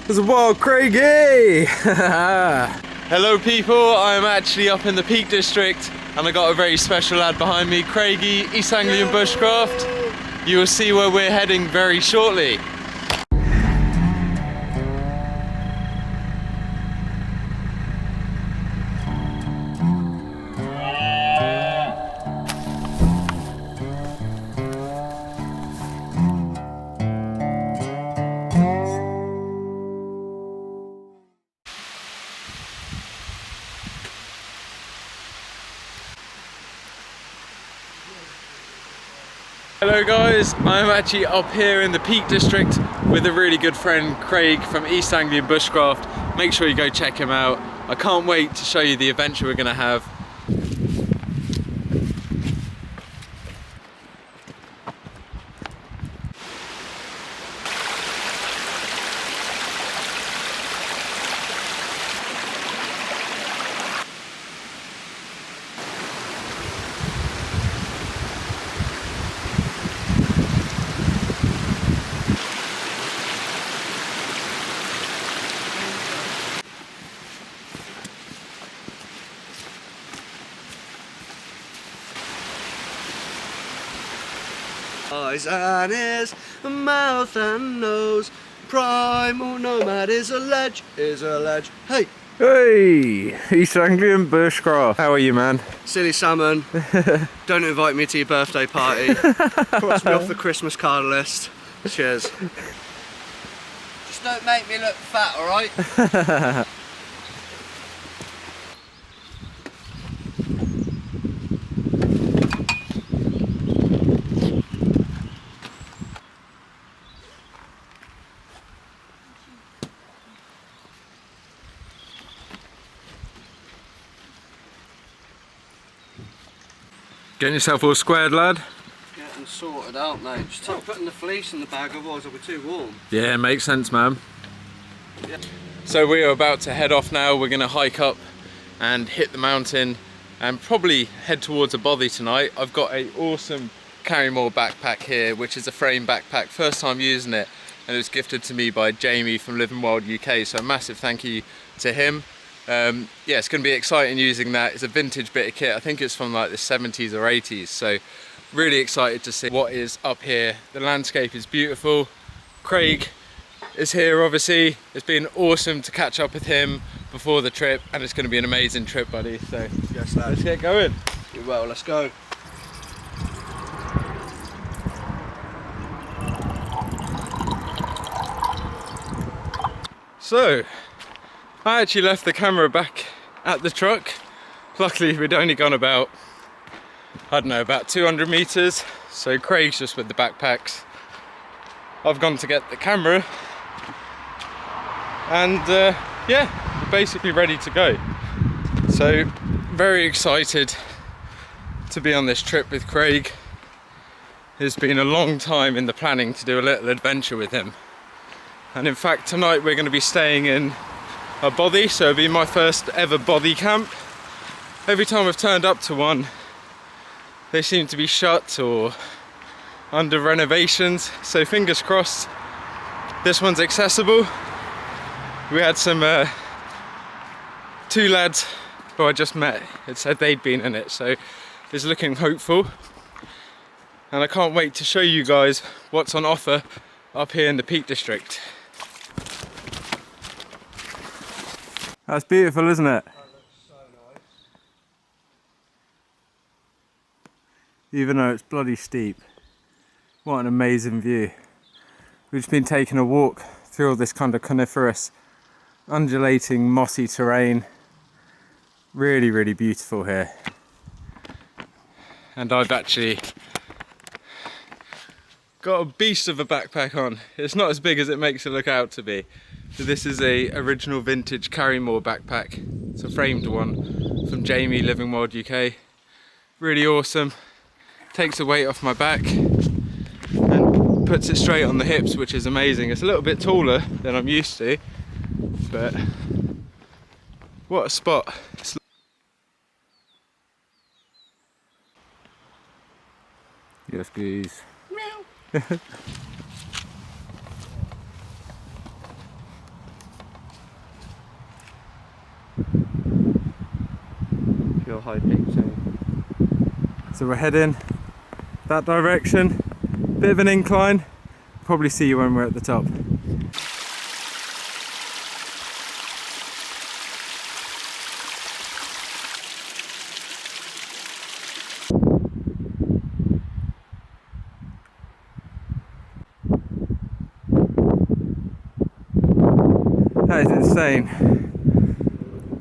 There's a wild Craigie! Hello people, I'm actually up in the Peak District and I got a very special lad behind me, Craigie, East Anglian Bushcraft. You will see where we're heading very shortly. Hello guys, I'm actually up here in the Peak District with a really good friend, Craig from East Anglian Bushcraft. Make sure you go check him out. I can't wait to show you the adventure we're going to have. Eyes and ears, mouth and nose. Primal Nomad is a ledge, Hey! Hey! East Anglian Bushcraft. How are you, man? Silly salmon, don't invite me to your birthday party. Cross me off the Christmas card list. Cheers. Just don't make me look fat, alright? Getting yourself all squared, lad? Getting sorted out, mate. Just stop putting the fleece in the bag, otherwise it'll be too warm. Yeah, makes sense, man. Yeah. So we are about to head off now. We're going to hike up and hit the mountain and probably head towards a Bothy tonight. I've got an awesome Carrymore backpack here, which is a frame backpack. First time using it, and it was gifted to me by Jamie from Living Wild UK, so a massive thank you to him. Yeah, it's going to be exciting using that. It's a vintage bit of kit. I think it's from like the 70s or 80s, so really excited to see what is up here. The landscape is beautiful. Craig is here, obviously. It's been awesome to catch up with him before the trip, and it's going to be an amazing trip, buddy. So Yes, lad. let's get going. You well, let's go. So I actually left the camera back at the truck. Luckily we'd only gone about, I don't know, about 200 meters. So Craig's just with the backpacks. I've gone to get the camera. And yeah, we're basically ready to go. So very excited to be on this trip with Craig. It's been a long time in the planning to do a little adventure with him. And in fact tonight we're going to be staying in a Bothy, so it'll be my first ever Bothy camp. Every time I've turned up to one, they seem to be shut or under renovations, so fingers crossed this one's accessible. We had some two lads who I just met had said they'd been in it, so it's looking hopeful. And I can't wait to show you guys what's on offer up here in the Peak District. That's beautiful, isn't it? That looks so nice. Even though it's bloody steep. What an amazing view. We've just been taking a walk through all this kind of coniferous, undulating, mossy terrain. Really, really beautiful here. And I've actually got a beast of a backpack on. It's not as big as it makes it look out to be. So this is a original vintage Carrymore backpack. It's a framed one from Jamie, Living Wild UK. Really awesome. Takes the weight off my back and puts it straight on the hips, which is amazing. It's a little bit taller than I'm used to, but what a spot. Yes, please. Pure high peak zone. So we're heading that direction. Bit of an incline. Probably see you when we're at the top. That is insane.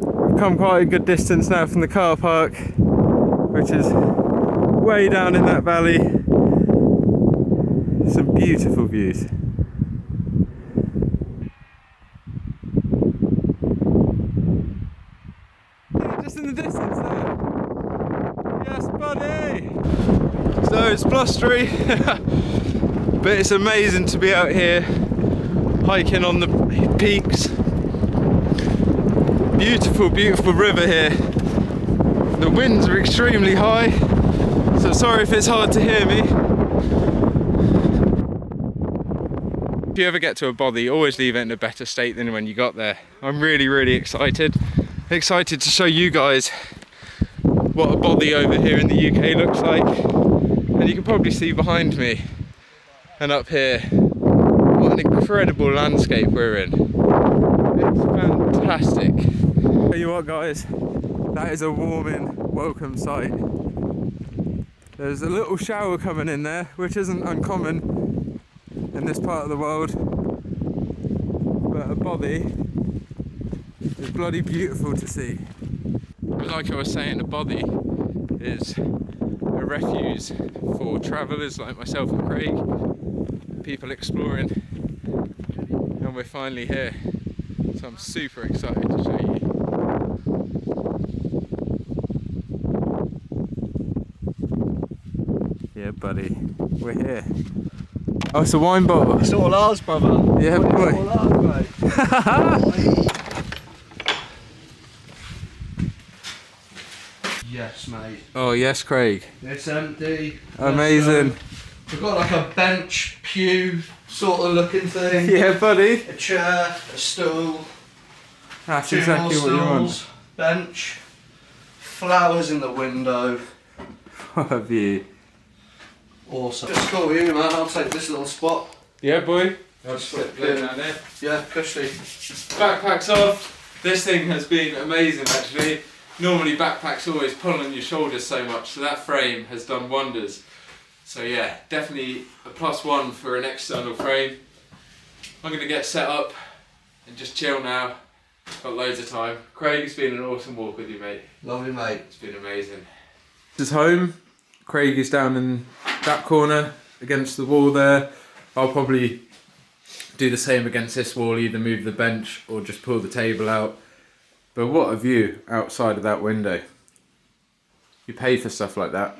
We've come quite a good distance now from the car park, which is way down in that valley. Some beautiful views. Just in the distance there. Yes, buddy! So it's blustery, but it's amazing to be out here hiking on the peaks. Beautiful, beautiful river here. The winds are extremely high, so sorry if it's hard to hear me. If you ever get to a bothy, always leave it in a better state than when you got there. I'm really, really excited. Excited to show you guys what a bothy over here in the UK looks like. And you can probably see behind me and up here what an incredible landscape we're in. It's fantastic. Tell you what guys, that is a warming welcome sight. There's a little shower coming in there, which isn't uncommon in this part of the world, but a bothy is bloody beautiful to see. Like I was saying, a bothy is a refuge for travellers like myself and Craig, people exploring, and we're finally here, so I'm super excited to show you. Yeah buddy, we're here. Oh, it's a wine bottle. It's all ours, brother. Yeah, boy. It's all ours, mate. Yes, mate. Oh yes, Craig. It's empty. Amazing. We've got like a bench, pew sort of looking thing. Yeah, buddy. A chair, a stool. That's Two exactly more what you want. stools, bench, flowers in the window. What a view. Awesome. Just cool with you, man. I'll take this little spot. Yeah, boy. I'll just flip down there. Yeah, cushy. Backpack's off. This thing has been amazing actually. Normally backpacks always pull on your shoulders so much, so that frame has done wonders. So yeah, definitely a +1 for an external frame. I'm going to get set up and just chill now. Got loads of time. Craig, it's been an awesome walk with you, mate. Lovely, mate. It's been amazing. This is home. Craig is down in that corner against the wall there. I'll probably do the same against this wall, either move the bench or just pull the table out. But what a view outside of that window. You pay for stuff like that.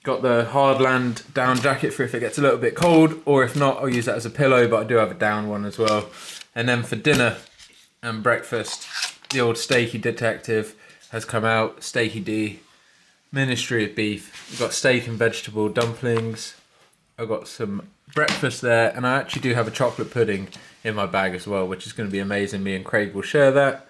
Got the Hardland down jacket for if it gets a little bit cold, or if not, I'll use that as a pillow, but I do have a down one as well. And then for dinner and breakfast, the old Steaky Detective has come out. Steaky D, Ministry of Beef. We've got steak and vegetable dumplings. I've got some breakfast there, and I actually do have a chocolate pudding in my bag as well, which is going to be amazing. Me and Craig will share that.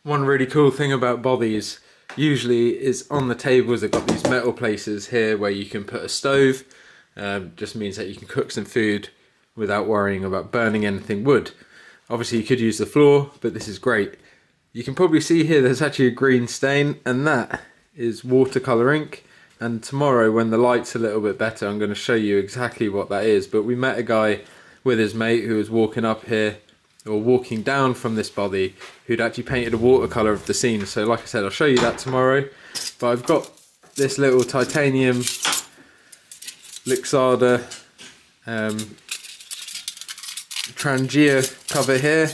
One really cool thing about bothies usually is on the tables they've got these metal places here where you can put a stove. Just means that you can cook some food without worrying about burning anything wood. Obviously you could use the floor, but this is great. You can probably see here there's actually a green stain, and that is watercolour ink. And tomorrow when the light's a little bit better, I'm going to show you exactly what that is. But we met a guy with his mate who was walking up here, or walking down from this bothy, who'd actually painted a watercolour of the scene. So like I said, I'll show you that tomorrow. But I've got this little titanium Lixada Trangia cover here,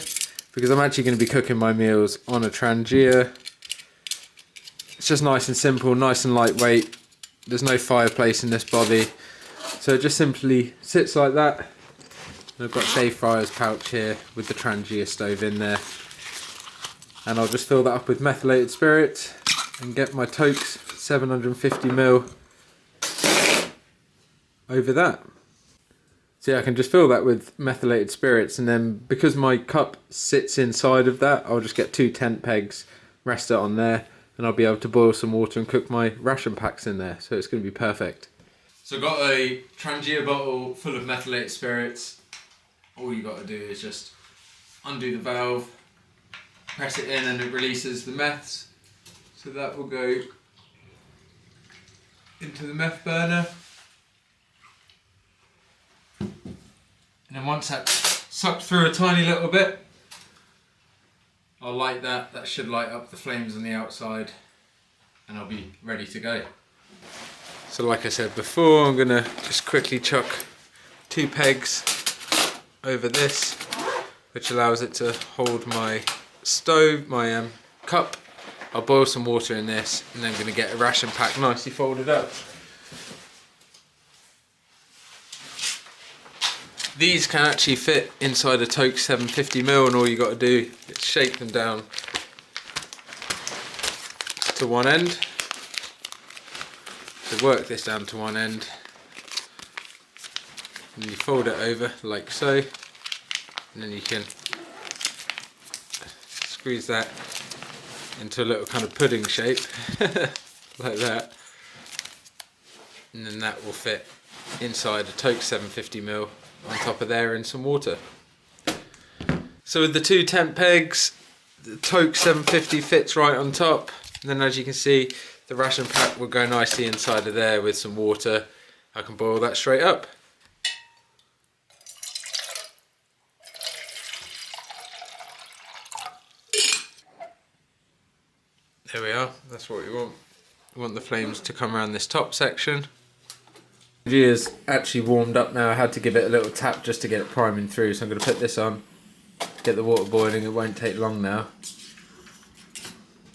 because I'm actually going to be cooking my meals on a Trangia. It's just nice and simple, nice and lightweight. There's no fireplace in this bothy, so it just simply sits like that. And I've got Dave Fryer's pouch here with the Trangia stove in there, and I'll just fill that up with methylated spirits and get my Tokes 750ml over that. So yeah, I can just fill that with methylated spirits, and then because my cup sits inside of that, I'll just get 2 tent pegs, rest it on there, and I'll be able to boil some water and cook my ration packs in there. So it's going to be perfect. So I've got a Trangia bottle full of methylated spirits. All you got to do is just undo the valve, press it in, and it releases the meths. So that will go into the meth burner. And then once that's sucked through a tiny little bit, I'll light that. That should light up the flames on the outside, and I'll be ready to go. So like I said before, I'm gonna just quickly chuck 2 pegs over this, which allows it to hold my stove, my cup. I'll boil some water in this, and then I'm gonna get a ration pack nicely folded up. These can actually fit inside a Toke 750ml, and all you got to do is shake them down to one end. So work this down to one end, and you fold it over like so, and then you can squeeze that into a little kind of pudding shape like that, and then that will fit inside a Toke 750ml on top of there in some water. So with the 2 tent pegs, the Toke 750 fits right on top, and then as you can see, the ration pack will go nicely inside of there with some water. I can boil that straight up. There we are, that's what we want. We want the flames to come around this top section. The energy is actually warmed up now. I had to give it a little tap just to get it priming through, so I'm going to put this on, get the water boiling. It won't take long now.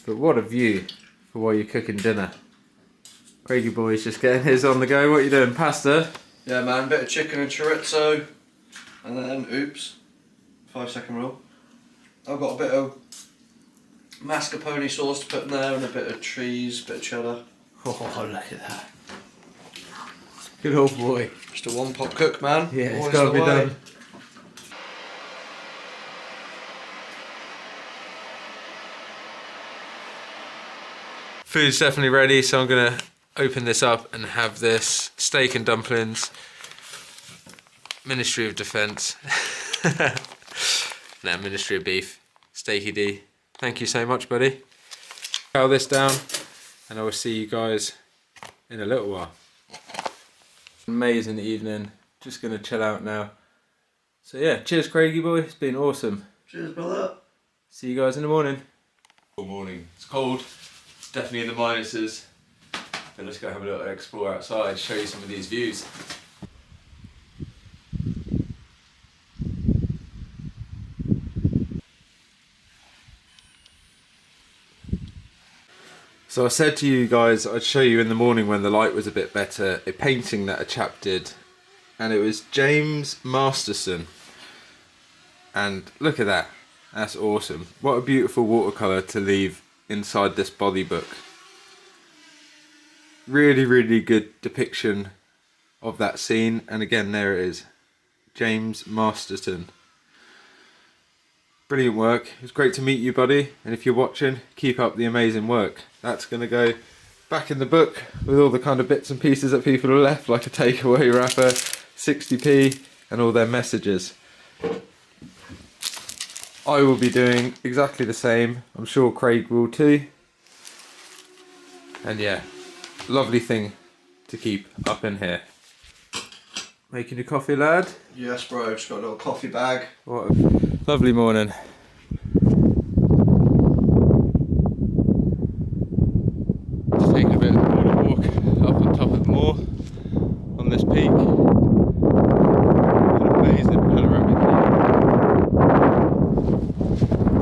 But what a view for while you're cooking dinner. Craigie boy's just getting his on the go. What are you doing, pasta? Yeah man, bit of chicken and chorizo, and then, oops, 5-second rule. I've got a bit of mascarpone sauce to put in there, and a bit of cheese, bit of cheddar. Oh, look at that. Good old boy. Just a one-pot cook, man. Yeah, it's Always got to the be way. done. Food's definitely ready, so I'm going to open this up and have this steak and dumplings. Ministry of Defence. No, Ministry of Beef. Steaky D. Thank you so much, buddy. Chow this down, and I will see you guys in a little while. Amazing evening. Just going to chill out now. So yeah, cheers Craigie boy. It's been awesome. Cheers, brother. See you guys in the morning. Good morning. It's cold. It's definitely in the minuses. But let's go have a little explore outside, show you some of these views. So I said to you guys I'd show you in the morning when the light was a bit better a painting that a chap did, and it was James Masterson, and look at that, that's awesome. What a beautiful watercolour to leave inside this Bothy book. Really good depiction of that scene, and again there it is, James Masterson. Brilliant work. It was great to meet you, buddy, and if you're watching, keep up the amazing work. That's going to go back in the book with all the kind of bits and pieces that people have left, like a takeaway wrapper, 60p, and all their messages. I will be doing exactly the same. I'm sure Craig will too. And yeah, lovely thing to keep up in here. Making your coffee, lad? Yes, bro. Just got a little coffee bag. What a lovely morning. Just taking a bit of a walk up on top of the moor on this peak. An amazing panoramic view.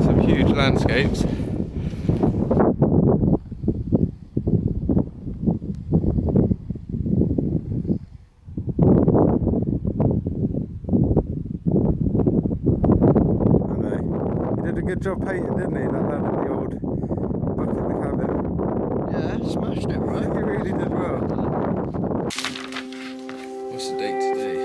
Some huge landscapes. Good job painting, didn't he? That lad in the old book in the cabin. Yeah, smashed it, right? He really did well. What's the date today?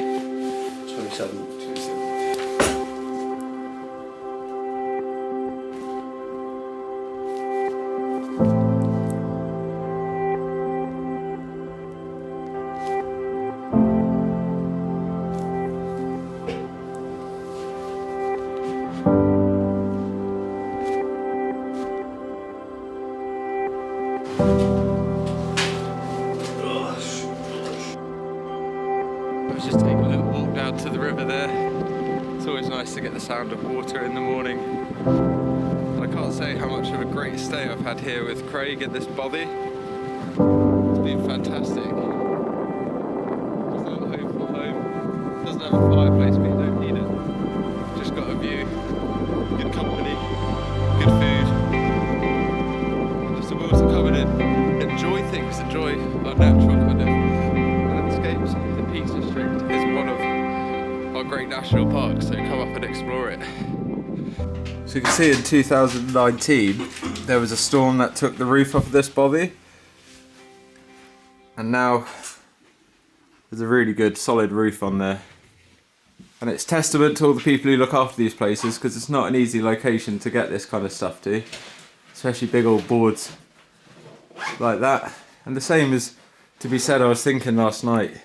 was just taking a little walk down to the river there. It's always nice to get the sound of water in the morning. And I can't say how much of a great stay I've had here with Craig at this bothy. It's been fantastic. Just a little home from home. Doesn't have a fireplace, but you don't need it. Just got a view, good company, good food. Just a will to come in and enjoy things, enjoy our natural kind of landscapes. The Peaks District is one of our great national parks, so come up and explore it. So you can see in 2019 there was a storm that took the roof off of this bothy, and now there's a really good solid roof on there. And it's testament to all the people who look after these places, because it's not an easy location to get this kind of stuff to, especially big old boards like that. And the same is to be said, I was thinking last night,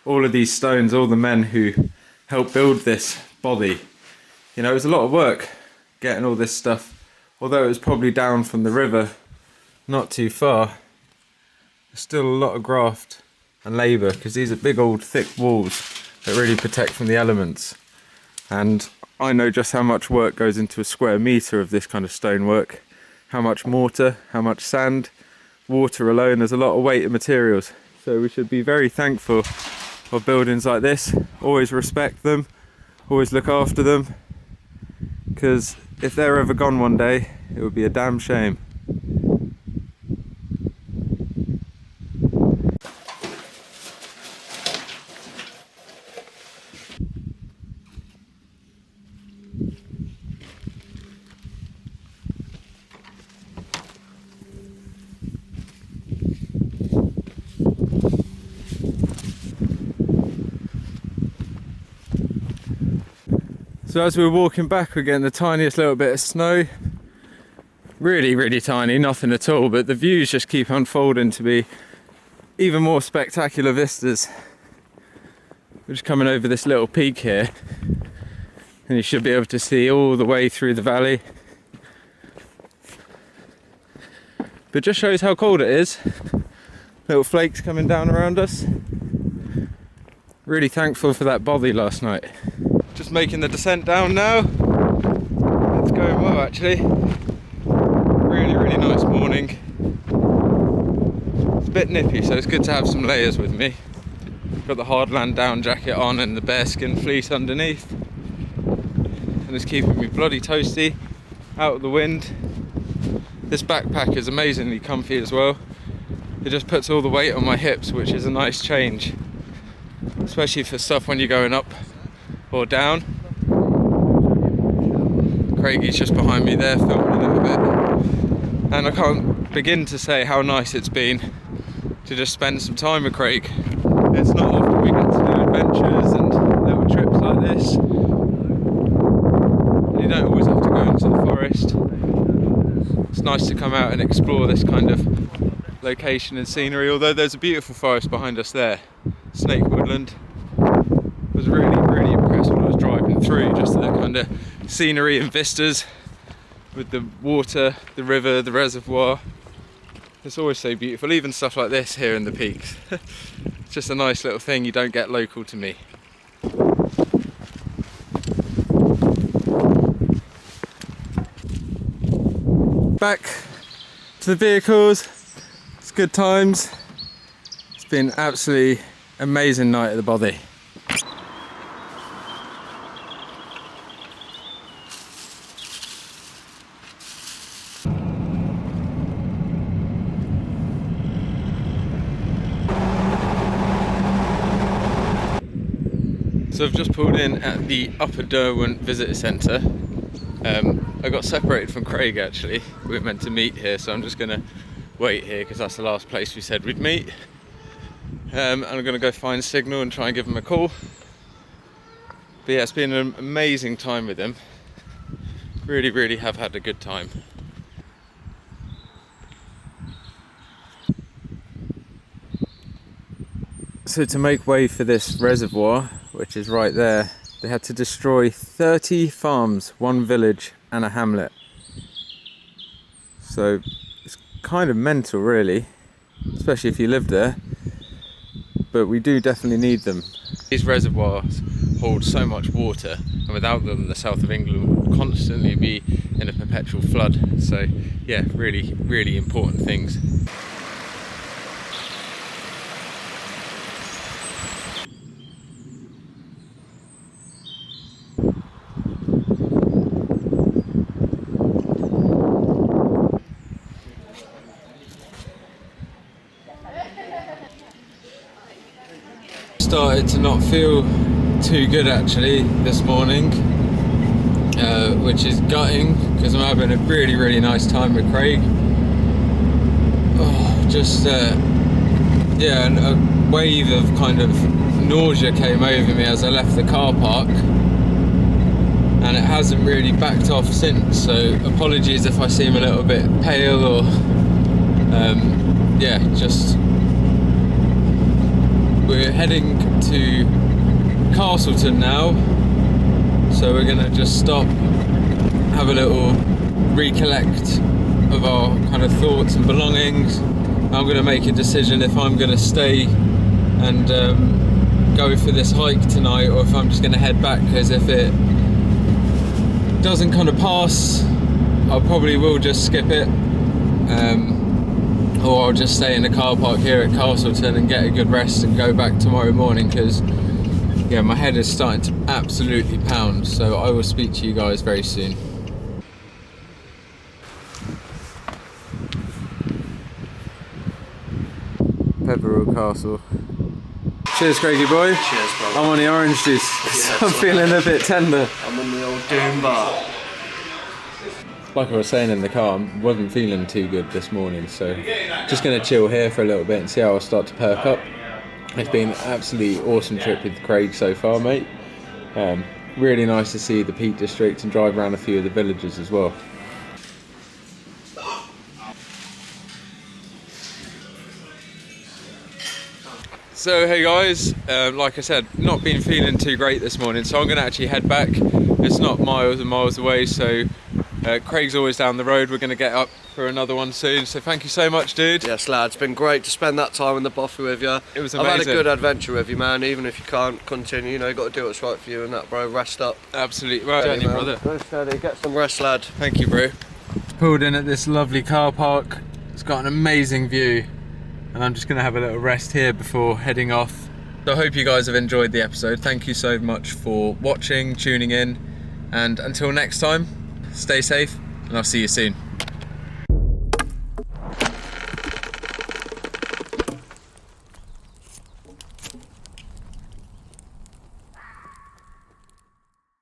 all of these stones, all the men who helped build this bothy, you know, it was a lot of work getting all this stuff, although it was probably down from the river not too far. There's still a lot of graft and labour, because these are big old thick walls that really protect from the elements. And I know just how much work goes into a square metre of this kind of stonework, how much mortar, how much sand, water alone. There's a lot of weight in materials, so we should be very thankful of buildings like this. Always respect them, always look after them, because if they're ever gone one day, it would be a damn shame. So as we were walking back, we're getting the tiniest little bit of snow. Really, really tiny, nothing at all, but the views just keep unfolding to be even more spectacular vistas. We're just coming over this little peak here, and you should be able to see all the way through the valley. But just shows how cold it is. Little flakes coming down around us. Really thankful for that bothy last night. Just making the descent down now. It's going well actually. Really, really nice morning. It's a bit nippy, so it's good to have some layers with me. Got the hardland down jacket on and the bearskin fleece underneath. And it's keeping me bloody toasty, out of the wind. This backpack is amazingly comfy as well. It just puts all the weight on my hips, which is a nice change. Especially for stuff when you're going up or down. Craigie's just behind me there filming a little bit, and I can't begin to say how nice it's been to just spend some time with Craig. It's not often we get to do adventures and little trips like this. You don't always have to go into the forest. It's nice to come out and explore this kind of location and scenery, although there's a beautiful forest behind us there, Snake Woodland. I was really, really impressed when I was driving through, just the kind of scenery and vistas with the water, the river, the reservoir. It's always so beautiful, even stuff like this here in the peaks. It's just a nice little thing you don't get local to me. Back to the vehicles. It's good times. It's been absolutely amazing night at the bothy. So I've just pulled in at the Upper Derwent Visitor Centre. I got separated from Craig actually. We were meant to meet here, so I'm just going to wait here because that's the last place we said we'd meet. And I'm going to go find Signal and try and give him a call. But yeah, it's been an amazing time with him. Really, really have had a good time. So to make way for this reservoir, which is right there, they had to destroy 30 farms, one village and a hamlet. So it's kind of mental really, especially if you live there, but we do definitely need them. These reservoirs hold so much water, and without them the south of England would constantly be in a perpetual flood. So yeah, really, really important things. Started to not feel too good actually this morning, which is gutting because I'm having a really, really nice time with Craig. Yeah, and a wave of kind of nausea came over me as I left the car park, and it hasn't really backed off since, so apologies if I seem a little bit pale or yeah, just we're heading to Castleton now, so we're gonna just stop, have a little recollect of our kind of thoughts and belongings. I'm gonna make a decision if I'm gonna stay and go for this hike tonight, or if I'm just gonna head back, because if it doesn't kind of pass, I probably will just skip it, or I'll just stay in the car park here at Castleton and get a good rest and go back tomorrow morning, because yeah, my head is starting to absolutely pound. So I will speak to you guys very soon. Peveril Castle. Cheers, Craigie boy. Cheers, brother. I'm on the orange juice. Yes, I'm feeling a bit tender. I'm on the old Doom bar. Like I was saying in the car, I wasn't feeling too good this morning, so just going to chill here for a little bit and see how I start to perk up. It's been an absolutely awesome trip with Craig so far, mate. Really nice to see the Peak District and drive around a few of the villages as well. So hey guys, like I said, not been feeling too great this morning, so I'm going to actually head back. It's not miles and miles away, so Craig's always down the road. We're going to get up for another one soon, so thank you so much, dude. Yes, lad, it's been great to spend that time in the Bothy with you. It was amazing. I've had a good adventure with you, man. Even if you can't continue, you know, you got to do what's right for you and that, bro. Rest up. Absolutely right, Steady, brother. Go steady, get some rest, lad. Thank you, bro. Pulled in at this lovely car park. It's got an amazing view, and I'm just going to have a little rest here before heading off. So I hope you guys have enjoyed the episode. Thank you so much for watching, tuning in, and until next time, stay safe, and I'll see you soon.